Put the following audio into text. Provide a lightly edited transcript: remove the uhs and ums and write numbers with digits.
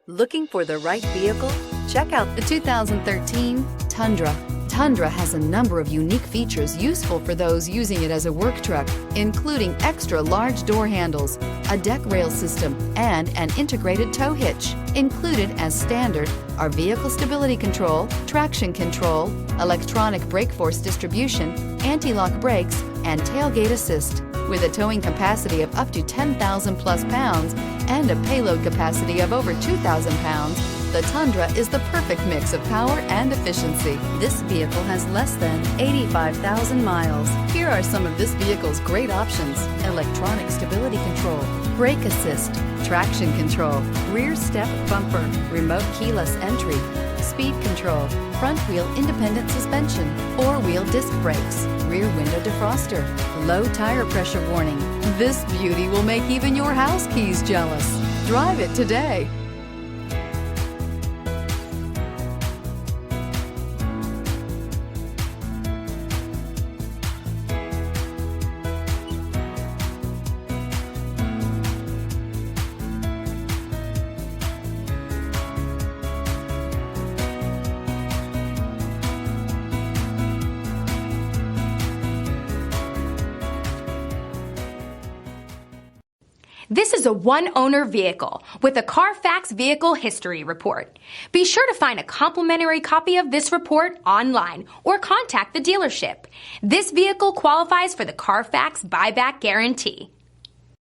Looking for the right vehicle? Check out the 2013 Tundra. Tundra has a number of unique features useful for those using it as a work truck, including extra large door handles, a deck rail system, and an integrated tow hitch. Included as standard are vehicle stability control, traction control, electronic brake force distribution, anti-lock brakes, and tailgate assist. With a towing capacity of up to 10,000 plus pounds and a payload capacity of over 2,000 pounds, the Tundra is the perfect mix of power and efficiency. This vehicle has less than 85,000 miles. Here are some of this vehicle's great options: electronic stability control, brake assist, traction control, rear step bumper, remote keyless entry, speed control, front wheel independent suspension, four-wheel disc brakes, rear window defroster, low tire pressure warning. This beauty will make even your house keys jealous. Drive it today. This is a one-owner vehicle with a Carfax Vehicle History Report. Be sure to find a complimentary copy of this report online or contact the dealership. This vehicle qualifies for the Carfax Buyback Guarantee.